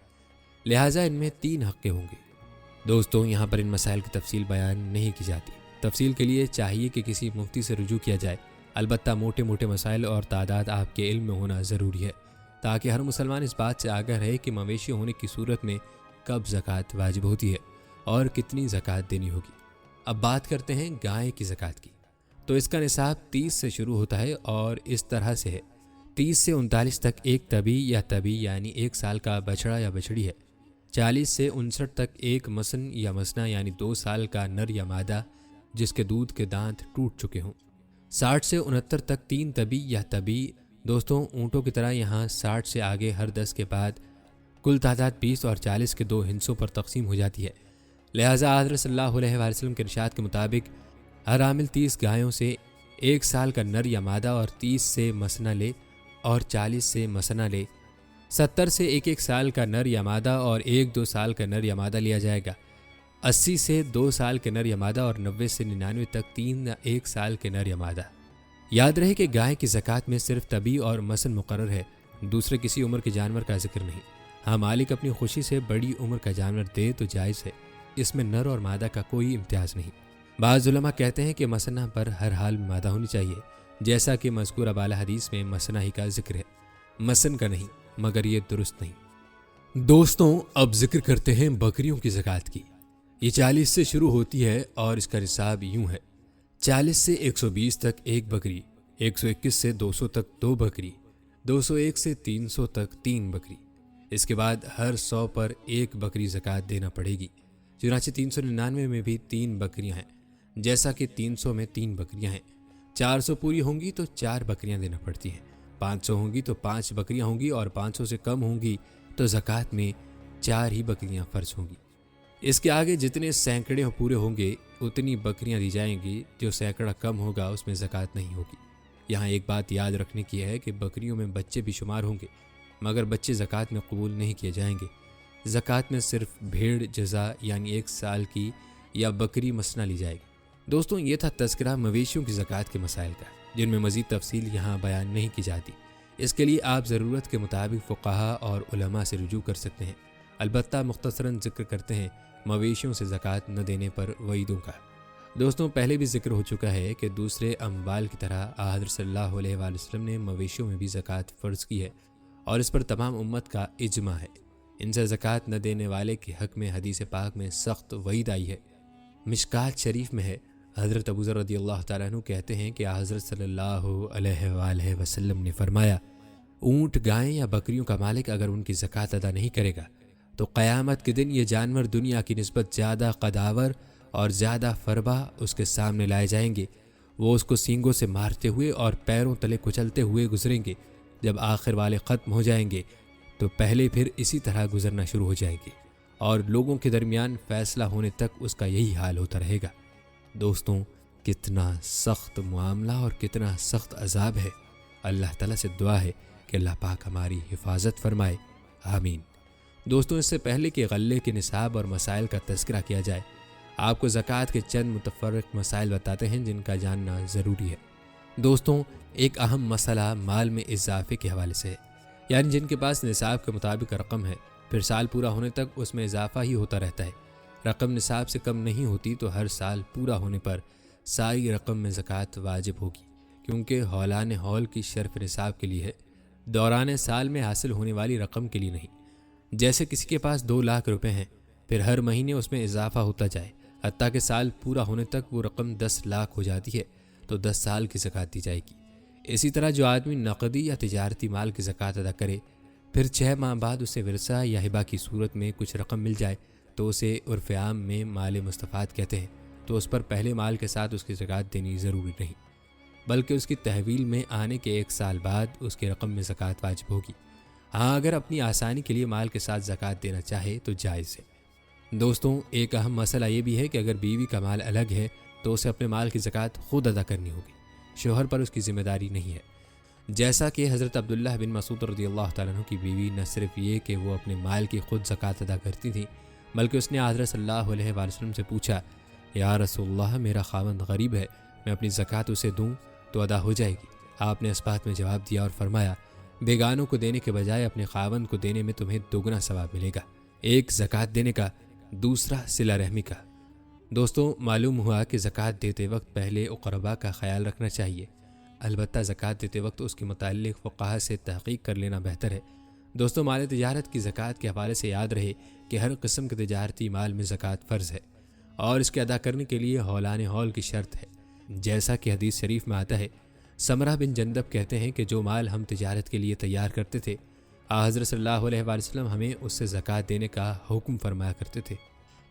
لہٰذا ان میں 3 حقے ہوں گے۔ دوستوں، یہاں پر ان مسائل کی تفصیل بیان نہیں کی جاتی، تفصیل کے لیے چاہیے کہ کسی مفتی سے رجوع کیا جائے، البتہ موٹے موٹے مسائل اور تعداد آپ کے علم میں ہونا ضروری ہے، تاکہ ہر مسلمان اس بات سے آگاہ رہے کہ مویشی ہونے کی صورت میں کب زکوٰۃ واجب ہوتی ہے اور کتنی زکوٰۃ دینی ہوگی۔ اب بات کرتے ہیں گائے کی زکوٰۃ کی، تو اس کا نصاب 30 سے شروع ہوتا ہے اور اس طرح سے ہے: 30 سے 39 تک 1 تبی یا تبی یعنی 1 سال کا بچڑا یا بچڑی ہے، 40 سے 59 تک 1 مسن یا مسنا یعنی 2 سال کا نر یا مادہ جس کے دودھ کے دانت ٹوٹ چکے ہوں، 60 سے 69 تک 3 تبی یا تبی۔ دوستوں، اونٹوں کی طرح یہاں 60 سے آگے ہر 10 کے بعد کل تعداد 20 اور 40 کے 2 ہندسوں پر تقسیم ہو جاتی ہے، لہٰذا حضرت صلی اللہ علیہ وآلہ وسلم کے ارشاد کے مطابق ہر عامل 30 گایوں سے 1 سال کا نر یا مادہ اور 30 سے مسنا لے اور 40 سے مسنا لے، 70 سے 1 سال کا نر یا مادہ اور 1-2 سال کا نر یا مادہ لیا جائے گا، 80 سے 2 سال کے نر یا مادہ اور 90 سے 99 تک 3 یا 1 سال کے نر یا مادہ۔ یاد رہے کہ گائے کی زکوٰۃ میں صرف تبی اور مسن مقرر ہے، دوسرے کسی عمر کے جانور کا ذکر نہیں۔ ہاں، مالک اپنی خوشی سے بڑی عمر کا جانور دے تو جائز ہے، اس میں نر اور مادہ کا کوئی امتیاز نہیں۔ بعض علماء کہتے ہیں کہ مثنیٰ پر ہر حال میں مادہ ہونی چاہیے، جیسا کہ مذکورہ بالا حدیث میں مثنیٰ ہی کا ذکر ہے، مثن کا نہیں، مگر یہ درست نہیں۔ دوستوں، اب ذکر کرتے ہیں بکریوں کی زکوٰۃ کی۔ یہ 40 سے شروع ہوتی ہے اور اس کا نصاب یوں ہے: 40 سے 120 تک ایک بکری، 121 سے 200 تک 2 بکری، 201 سے 300 تک 3 بکری۔ اس کے بعد ہر 100 پر ایک بکری زکوٰۃ دینا پڑے گی۔ چنانچہ 399 میں بھی 3 بکریاں ہیں، جیسا کہ 300 میں 3 بکریاں ہیں۔ 400 پوری ہوں گی تو 4 بکریاں دینا پڑتی ہیں، 500 ہوں گی تو 5 بکریاں ہوں گی، اور 500 سے کم ہوں گی تو زکوٰۃ میں 4 ہی بکریاں فرض ہوں گی۔ اس کے آگے جتنے سینکڑے پورے ہوں گے اتنی بکریاں دی جائیں گی، جو سینکڑا کم ہوگا اس میں زکوٰۃ نہیں ہوگی۔ یہاں ایک بات یاد رکھنے کی ہے کہ بکریوں میں بچے بھی شمار ہوں گے، مگر بچے زکوٰۃ میں قبول نہیں کیے جائیں گے۔ زکوٰۃ میں صرف بھیڑ جزا یعنی 1 سال کی یا بکری مسنہ لی جائے گی۔ دوستوں، یہ تھا تذکرہ مویشیوں کی زکوٰۃ کے مسائل کا، جن میں مزید تفصیل یہاں بیان نہیں کی جاتی۔ اس کے لیے آپ ضرورت کے مطابق فقہاء اور علماء سے رجوع کر سکتے ہیں۔ البتہ مختصراً ذکر کرتے ہیں مویشیوں سے زکوٰۃ نہ دینے پر وعیدوں کا۔ دوستوں، پہلے بھی ذکر ہو چکا ہے کہ دوسرے اموال کی طرح حضرت صلی اللہ علیہ وآلہ وسلم نے مویشیوں میں بھی زکوٰۃ فرض کی ہے، اور اس پر تمام امت کا اجماع ہے۔ ان سے زکوٰۃ نہ دینے والے کے حق میں حدیث پاک میں سخت وعید آئی ہے۔ مشکات شریف میں ہے، حضرت ابو ذر رضی اللہ تعالیٰ عنہ کہتے ہیں کہ حضرت صلی اللہ علیہ وآلہ وسلم نے فرمایا، اونٹ، گائیں یا بکریوں کا مالک اگر ان کی زکوٰۃ ادا نہیں کرے گا تو قیامت کے دن یہ جانور دنیا کی نسبت زیادہ قداور اور زیادہ فربا اس کے سامنے لائے جائیں گے۔ وہ اس کو سینگوں سے مارتے ہوئے اور پیروں تلے کچلتے ہوئے گزریں گے۔ جب آخر والے ختم ہو جائیں گے تو پہلے پھر اسی طرح گزرنا شروع ہو جائیں گے، اور لوگوں کے درمیان فیصلہ ہونے تک اس کا یہی حال ہوتا رہے گا۔ دوستوں، کتنا سخت معاملہ اور کتنا سخت عذاب ہے۔ اللہ تعالیٰ سے دعا ہے کہ اللہ پاک ہماری حفاظت فرمائے، آمین۔ دوستوں، اس سے پہلے کہ غلے کے نصاب اور مسائل کا تذکرہ کیا جائے، آپ کو زکوٰۃ کے چند متفرق مسائل بتاتے ہیں جن کا جاننا ضروری ہے۔ دوستوں، ایک اہم مسئلہ مال میں اضافے کے حوالے سے ہے، یعنی جن کے پاس نصاب کے مطابق رقم ہے، پھر سال پورا ہونے تک اس میں اضافہ ہی ہوتا رہتا ہے۔ رقم نصاب سے کم نہیں ہوتی تو ہر سال پورا ہونے پر ساری رقم میں زکوٰۃ واجب ہوگی، کیونکہ ہولان ہول کی شرف نصاب کے لیے ہے، دوران سال میں حاصل ہونے والی رقم کے لیے نہیں۔ جیسے کسی کے پاس 2 لاکھ روپے ہیں، پھر ہر مہینے اس میں اضافہ ہوتا جائے، حتیٰ کہ سال پورا ہونے تک وہ رقم 10 لاکھ ہو جاتی ہے تو 10 سال کی زکوٰۃ دی جائے گی۔ اسی طرح جو آدمی نقدی یا تجارتی مال کی زکوٰۃ ادا کرے، پھر 6 ماہ بعد اسے ورثہ یا ہبہ کی صورت میں کچھ رقم مل جائے تو اسے عرف عام میں مال مستفاد کہتے ہیں، تو اس پر پہلے مال کے ساتھ اس کی زکوٰۃ دینی ضروری نہیں، بلکہ اس کی تحویل میں آنے کے 1 سال بعد اس کی رقم میں زکوٰۃ واجب ہوگی۔ ہاں، اگر اپنی آسانی کے لیے مال کے ساتھ زکوٰۃ دینا چاہے تو جائز ہے۔ دوستوں، ایک اہم مسئلہ یہ بھی ہے کہ اگر بیوی کا مال الگ ہے تو اسے اپنے مال کی زکوٰۃ خود ادا کرنی ہوگی، شوہر پر اس کی ذمہ داری نہیں ہے۔ جیسا کہ حضرت عبداللہ بن مسعود رضی اللہ تعالیٰ عنہ کی بیوی نہ صرف یہ کہ وہ اپنے مال کی خود زکوٰۃ ادا کرتی تھی، بلکہ اس نے حضرت صلی اللہ علیہ وآلہ وسلم سے پوچھا، یا رسول اللہ، میرا خاوند غریب ہے، میں اپنی زکوٰۃ اسے دوں تو ادا ہو جائے گی؟ آپ نے اس بات میں جواب دیا اور فرمایا، بیگانوں کو دینے کے بجائے اپنے خاوند کو دینے میں تمہیں 2 گنا ثواب ملے گا، ایک زکوٰۃ دینے کا، دوسرا صلہ رحمی کا۔ دوستوں، معلوم ہوا کہ زکوٰۃ دیتے وقت پہلے اقربا کا خیال رکھنا چاہیے، البتہ زکوٰۃ دیتے وقت اس کے متعلق فقہاء سے تحقیق کر لینا بہتر ہے۔ دوستوں، مال تجارت کی زکوٰۃ کے حوالے سے یاد رہے کہ ہر قسم کے تجارتی مال میں زکوٰۃ فرض ہے، اور اس کے ادا کرنے کے لیے ہولان ہول کی شرط ہے، جیسا کہ حدیث شریف میں آتا ہے۔ سمرہ بن جندب کہتے ہیں کہ جو مال ہم تجارت کے لیے تیار کرتے تھے، حضرت صلی اللہ علیہ وآلہ وسلم ہمیں اس سے زکوٰۃ دینے کا حکم فرمایا کرتے تھے۔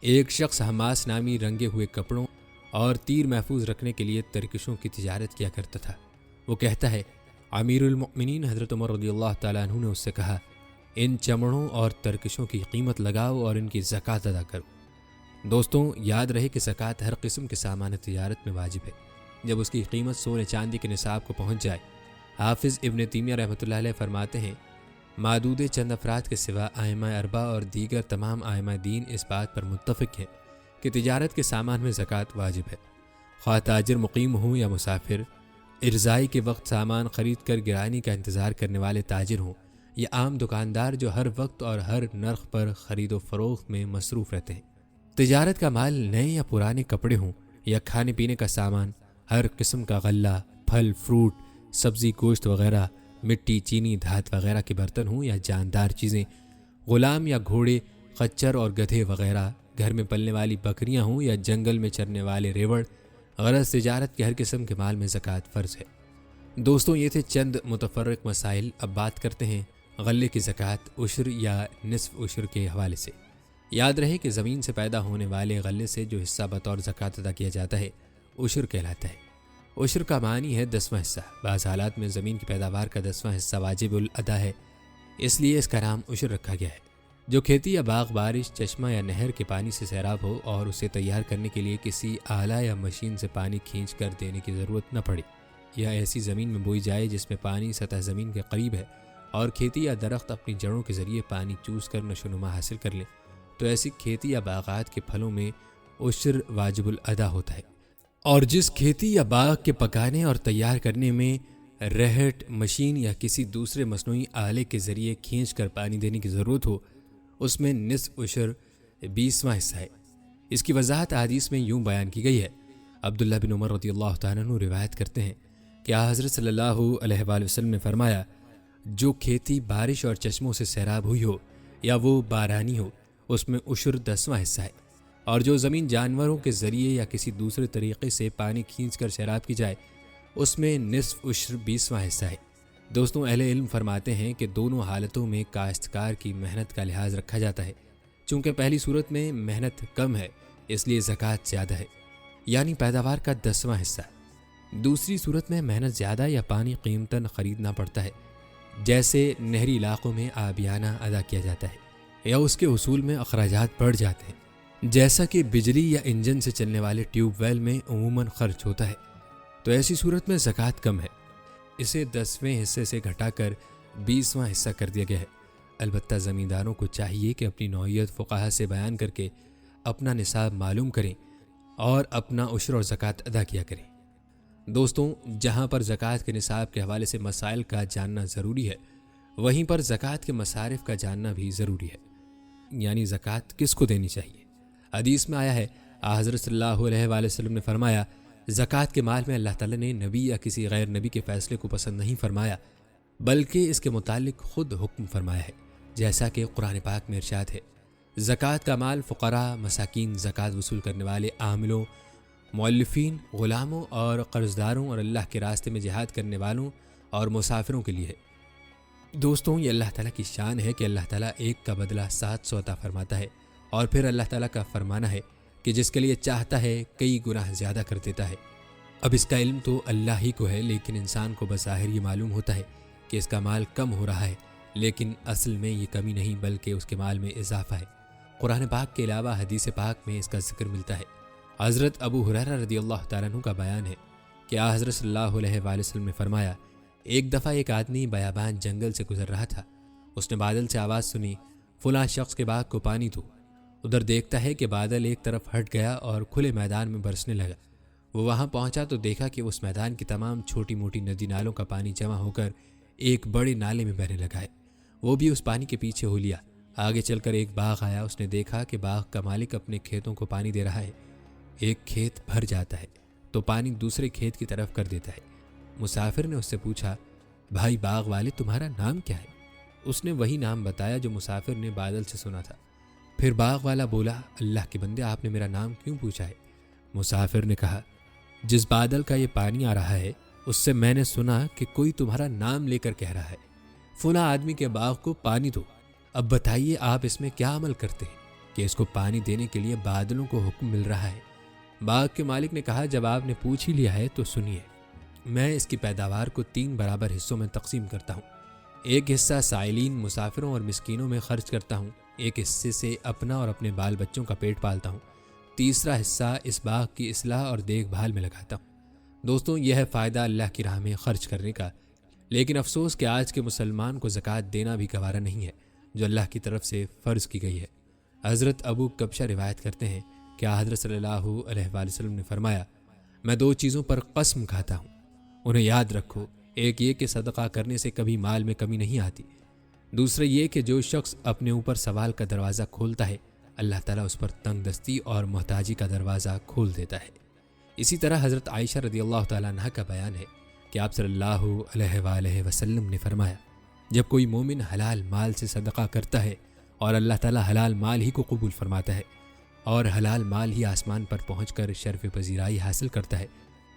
ایک شخص حماس نامی رنگے ہوئے کپڑوں اور تیر محفوظ رکھنے کے لیے ترکشوں کی تجارت کیا کرتا تھا۔ وہ کہتا ہے، امیر المؤمنین حضرت عمر رضی اللہ تعالیٰ عنہ نے اس سے کہا، ان چمڑوں اور ترکشوں کی قیمت لگاؤ اور ان کی زکوٰۃ ادا کرو۔ دوستوں، یاد رہے کہ زکوٰۃ ہر قسم کے سامان تجارت میں واجب ہے جب اس کی قیمت سونے چاندی کے نصاب کو پہنچ جائے۔ حافظ ابن تیمیہ رحمۃ اللہ علیہ فرماتے ہیں، معدود چند افراد کے سوا ائمہ اربعہ اور دیگر تمام ائمہ دین اس بات پر متفق ہیں کہ تجارت کے سامان میں زکوٰۃ واجب ہے، خواہ تاجر مقیم ہوں یا مسافر، ارزائی کے وقت سامان خرید کر گرانی کا انتظار کرنے والے تاجر ہوں یا عام دکاندار جو ہر وقت اور ہر نرخ پر خرید و فروخت میں مصروف رہتے ہیں۔ تجارت کا مال نئے یا پرانے کپڑے ہوں یا کھانے پینے کا سامان، ہر قسم کا غلہ، پھل، فروٹ، سبزی، گوشت وغیرہ، مٹی، چینی، دھات وغیرہ کے برتن ہوں یا جاندار چیزیں، غلام یا گھوڑے، خچر اور گدھے وغیرہ، گھر میں پلنے والی بکریاں ہوں یا جنگل میں چرنے والے ریوڑ، غرض تجارت کے ہر قسم کے مال میں زکوٰۃ فرض ہے۔ دوستوں، یہ تھے چند متفرق مسائل۔ اب بات کرتے ہیں غلے کی زکوٰۃ عشر یا نصف عشر کے حوالے سے۔ یاد رہے کہ زمین سے پیدا ہونے والے غلے سے جو حصہ بطور زکوٰۃ ادا کیا جاتا ہے عشر کہلاتا ہے۔ عشر کا معنی ہے 10واں حصہ۔ بعض حالات میں زمین کی پیداوار کا 10واں حصہ واجب الادا ہے، اس لیے اس کا نام عشر رکھا گیا ہے۔ جو کھیتی یا باغ بارش، چشمہ یا نہر کے پانی سے سیراب ہو اور اسے تیار کرنے کے لیے کسی آلہ یا مشین سے پانی کھینچ کر دینے کی ضرورت نہ پڑے، یا ایسی زمین میں بوئی جائے جس میں پانی سطح زمین کے قریب ہے اور کھیتی یا درخت اپنی جڑوں کے ذریعے پانی چوس کر نشو و نما حاصل کر لیں، تو ایسی کھیتی یا باغات کے پھلوں میں عشر واجب الادا ہوتا ہے۔ اور جس کھیتی یا باغ کے پکانے اور تیار کرنے میں رہٹ، مشین یا کسی دوسرے مصنوعی آلے کے ذریعے کھینچ کر پانی دینے کی ضرورت ہو، اس میں نصف عشر 20واں حصہ ہے۔ اس کی وضاحت حدیث میں یوں بیان کی گئی ہے۔ عبداللہ بن عمر رضی اللہ تعالیٰ عنہ روایت کرتے ہیں کہ حضرت صلی اللہ علیہ وآلہ وسلم نے فرمایا، جو کھیتی بارش اور چشموں سے سیراب ہوئی ہو یا وہ بارانی ہو، اس میں عشر 10واں حصہ ہے، اور جو زمین جانوروں کے ذریعے یا کسی دوسرے طریقے سے پانی کھینچ کر سیراب کی جائے، اس میں نصف عشر 20واں حصہ ہے۔ دوستوں، اہل علم فرماتے ہیں کہ دونوں حالتوں میں کاشتکار کی محنت کا لحاظ رکھا جاتا ہے۔ چونکہ پہلی صورت میں محنت کم ہے، اس لیے زکوٰۃ زیادہ ہے، یعنی پیداوار کا 10واں حصہ۔ دوسری صورت میں محنت زیادہ یا پانی قیمتاً خریدنا پڑتا ہے، جیسے نہری علاقوں میں آبیانہ ادا کیا جاتا ہے، یا اس کے حصول میں اخراجات بڑھ جاتے ہیں، جیسا کہ بجلی یا انجن سے چلنے والے ٹیوب ویل میں عموماً خرچ ہوتا ہے، تو ایسی صورت میں زکوٰۃ کم ہے۔ اسے 10ویں حصے سے گھٹا کر 20واں حصہ کر دیا گیا ہے۔ البتہ زمینداروں کو چاہیے کہ اپنی نوعیت فقہا سے بیان کر کے اپنا نصاب معلوم کریں اور اپنا عشر اور زکوٰۃ ادا کیا کریں۔ دوستوں، جہاں پر زکوٰۃ کے نصاب کے حوالے سے مسائل کا جاننا ضروری ہے، وہیں پر زکوٰۃ کے مصارف کا جاننا بھی ضروری ہے، یعنی زکوٰۃ کس کو دینی چاہیے۔ حدیث میں آیا ہے، حضرت صلی اللہ علیہ وآلہ وسلم نے فرمایا، زکوٰۃ کے مال میں اللہ تعالیٰ نے نبی یا کسی غیر نبی کے فیصلے کو پسند نہیں فرمایا، بلکہ اس کے متعلق خود حکم فرمایا ہے، جیسا کہ قرآن پاک میں ارشاد ہے، زکوٰۃ کا مال فقراء، مساکین، زکوٰۃ وصول کرنے والے عاملوں، مؤلفین، غلاموں اور قرضداروں اور اللہ کے راستے میں جہاد کرنے والوں اور مسافروں کے لیے ہے۔ دوستوں، یہ اللہ تعالیٰ کی شان ہے کہ اللہ تعالیٰ ایک کا بدلہ 700 عطا فرماتا ہے، اور پھر اللہ تعالیٰ کا فرمانا ہے کہ جس کے لیے چاہتا ہے کئی گناہ زیادہ کر دیتا ہے۔ اب اس کا علم تو اللہ ہی کو ہے، لیکن انسان کو بظاہر یہ معلوم ہوتا ہے کہ اس کا مال کم ہو رہا ہے، لیکن اصل میں یہ کمی نہیں بلکہ اس کے مال میں اضافہ ہے۔ قرآن پاک کے علاوہ حدیث پاک میں اس کا ذکر ملتا ہے۔ حضرت ابو ہریرہ رضی اللہ تعالیٰ عنہ کا بیان ہے کہ حضرت صلی اللہ علیہ وآلہ وسلم نے فرمایا، ایک دفعہ ایک آدمی بیابان جنگل سے گزر رہا تھا، اس نے بادل سے آواز سنی، فلاں شخص کے باغ کو پانی دو۔ ادھر دیکھتا ہے کہ بادل ایک طرف ہٹ گیا اور کھلے میدان میں برسنے لگا۔ وہ وہاں پہنچا تو دیکھا کہ اس میدان کی تمام چھوٹی موٹی ندی نالوں کا پانی جمع ہو کر ایک بڑے نالے میں بہنے لگا ہے۔ وہ بھی اس پانی کے پیچھے ہو لیا۔ آگے چل کر ایک باغ آیا، اس نے دیکھا کہ باغ کا مالک اپنے کھیتوں کو پانی دے رہا ہے۔ ایک کھیت بھر جاتا ہے تو پانی دوسرے کھیت کی طرف کر دیتا ہے۔ مسافر نے اس سے پوچھا، بھائی باغ والے، تمہارا نام کیا ہے؟ اس نے وہی نام بتایا جو مسافر نے بادل سے سنا تھا۔ پھر باغ والا بولا، اللہ کے بندے، آپ نے میرا نام کیوں پوچھا ہے؟ مسافر نے کہا، جس بادل کا یہ پانی آ رہا ہے اس سے میں نے سنا کہ کوئی تمہارا نام لے کر کہہ رہا ہے، فلاں آدمی کے باغ کو پانی دو۔ اب بتائیے آپ اس میں کیا عمل کرتے ہیں کہ اس کو پانی دینے کے لیے بادلوں کو حکم مل رہا ہے؟ باغ کے مالک نے کہا، جب آپ نے پوچھ ہی لیا ہے تو سنیے، میں اس کی پیداوار کو 3 برابر حصوں میں تقسیم کرتا ہوں۔ ایک حصہ سائلین، مسافروں اور مسکینوں میں خرچ کرتا ہوں، ایک حصے سے اپنا اور اپنے بال بچوں کا پیٹ پالتا ہوں، تیسرا حصہ اس باغ کی اصلاح اور دیکھ بھال میں لگاتا ہوں۔ دوستوں، یہ ہے فائدہ اللہ کی راہ میں خرچ کرنے کا، لیکن افسوس کہ آج کے مسلمان کو زکوٰۃ دینا بھی گوارا نہیں ہے جو اللہ کی طرف سے فرض کی گئی ہے۔ حضرت ابو کبشہ روایت کرتے ہیں کہ حضرت صلی اللہ علیہ وآلہ وسلم نے فرمایا، میں 2 چیزوں پر قسم کھاتا ہوں، انہیں یاد رکھو، ایک یہ کہ صدقہ کرنے سے کبھی مال میں کمی نہیں آتی، دوسرا یہ کہ جو شخص اپنے اوپر سوال کا دروازہ کھولتا ہے اللہ تعالیٰ اس پر تنگ دستی اور محتاجی کا دروازہ کھول دیتا ہے۔ اسی طرح حضرت عائشہ رضی اللہ تعالیٰ عنہ کا بیان ہے کہ آپ صلی اللہ علیہ وآلہ وسلم نے فرمایا، جب کوئی مومن حلال مال سے صدقہ کرتا ہے اور اللہ تعالیٰ حلال مال ہی کو قبول فرماتا ہے اور حلال مال ہی آسمان پر پہنچ کر شرف پذیرائی حاصل کرتا ہے،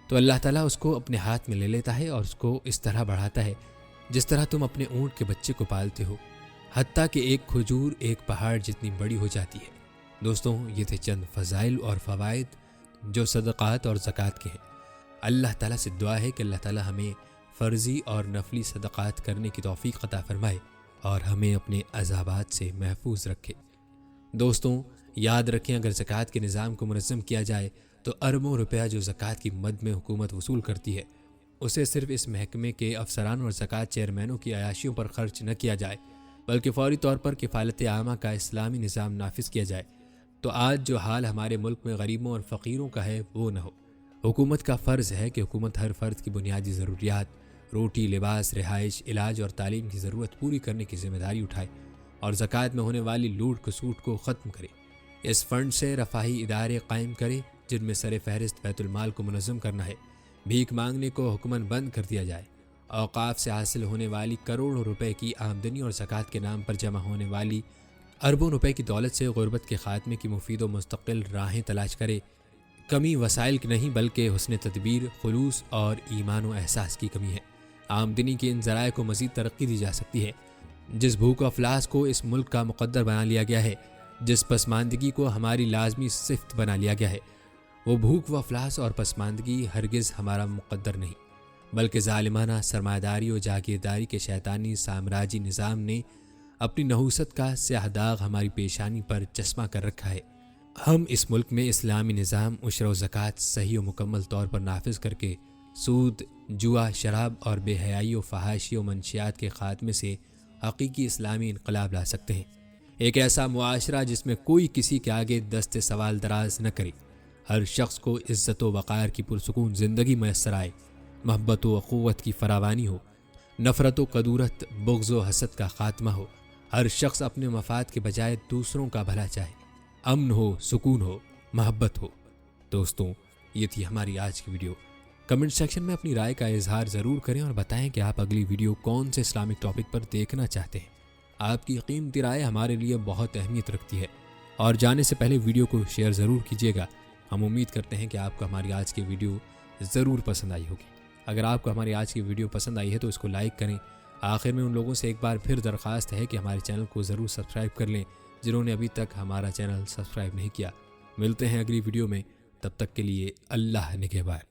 تو اللہ تعالیٰ اس کو اپنے ہاتھ میں لے لیتا ہے اور اس کو اس طرح بڑھاتا ہے جس طرح تم اپنے اونٹ کے بچے کو پالتے ہو، حتیٰ کہ ایک کھجور ایک پہاڑ جتنی بڑی ہو جاتی ہے۔ دوستوں، یہ تھے چند فضائل اور فوائد جو صدقات اور زکوٰۃ کے ہیں۔ اللہ تعالیٰ سے دعا ہے کہ اللہ تعالیٰ ہمیں فرضی اور نفلی صدقات کرنے کی توفیق عطا فرمائے اور ہمیں اپنے عذابات سے محفوظ رکھے۔ دوستوں، یاد رکھیں، اگر زکوٰۃ کے نظام کو منظم کیا جائے تو اربوں روپیہ جو زکوٰۃ کی مد میں حکومت وصول کرتی ہے، اسے صرف اس محکمے کے افسران اور زکوٰۃ چیئرمینوں کی عیاشیوں پر خرچ نہ کیا جائے، بلکہ فوری طور پر کفالت عامہ کا اسلامی نظام نافذ کیا جائے، تو آج جو حال ہمارے ملک میں غریبوں اور فقیروں کا ہے وہ نہ ہو۔ حکومت کا فرض ہے کہ حکومت ہر فرد کی بنیادی ضروریات، روٹی، لباس، رہائش، علاج اور تعلیم کی ضرورت پوری کرنے کی ذمہ داری اٹھائے اور زکوٰۃ میں ہونے والی لوٹ کسوٹ کو ختم کرے۔ اس فنڈ سے رفاہی ادارے قائم کرے جن میں سر فہرست بیت المال کو منظم کرنا ہے، بھیک مانگنے کو حکماً بند کر دیا جائے، اوقاف سے حاصل ہونے والی کروڑوں روپے کی آمدنی اور زکوٰۃ کے نام پر جمع ہونے والی اربوں روپے کی دولت سے غربت کے خاتمے کی مفید و مستقل راہیں تلاش کرے۔ کمی وسائل کی نہیں بلکہ حسن تدبیر، خلوص اور ایمان و احساس کی کمی ہے۔ آمدنی کے ان ذرائع کو مزید ترقی دی جا سکتی ہے۔ جس بھوک و افلاس کو اس ملک کا مقدر بنا لیا گیا ہے، جس پسماندگی کو ہماری لازمی صفت بنا لیا گیا ہے، وہ بھوک و افلاس اور پسماندگی ہرگز ہمارا مقدر نہیں، بلکہ ظالمانہ سرمایہ داری و جاگیرداری کے شیطانی سامراجی نظام نے اپنی نحوست کا سیاہ داغ ہماری پیشانی پر چشمہ کر رکھا ہے۔ ہم اس ملک میں اسلامی نظام، عشر و زکوٰۃ صحیح و مکمل طور پر نافذ کر کے سود، جوا، شراب اور بے حیائی و فحاشی و منشیات کے خاتمے سے حقیقی اسلامی انقلاب لا سکتے ہیں۔ ایک ایسا معاشرہ جس میں کوئی کسی کے آگے دست سوال دراز نہ کرے، ہر شخص کو عزت و وقار کی پرسکون زندگی میسر آئے، محبت و اخوت کی فراوانی ہو، نفرت و کدورت، بغض و حسد کا خاتمہ ہو، ہر شخص اپنے مفاد کے بجائے دوسروں کا بھلا چاہے، امن ہو، سکون ہو، محبت ہو۔ دوستوں، یہ تھی ہماری آج کی ویڈیو۔ کمنٹ سیکشن میں اپنی رائے کا اظہار ضرور کریں اور بتائیں کہ آپ اگلی ویڈیو کون سے اسلامک ٹاپک پر دیکھنا چاہتے ہیں۔ آپ کی قیمتی رائے ہمارے لیے بہت اہمیت رکھتی ہے، اور جانے سے پہلے ویڈیو کو شیئر ضرور کیجیے گا۔ ہم امید کرتے ہیں کہ آپ کو ہماری آج کی ویڈیو ضرور پسند آئی ہوگی۔ اگر آپ کو ہماری آج کی ویڈیو پسند آئی ہے تو اس کو لائک کریں۔ آخر میں ان لوگوں سے ایک بار پھر درخواست ہے کہ ہمارے چینل کو ضرور سبسکرائب کر لیں جنہوں نے ابھی تک ہمارا چینل سبسکرائب نہیں کیا۔ ملتے ہیں اگلی ویڈیو میں، تب تک کے لیے اللہ نگہبان۔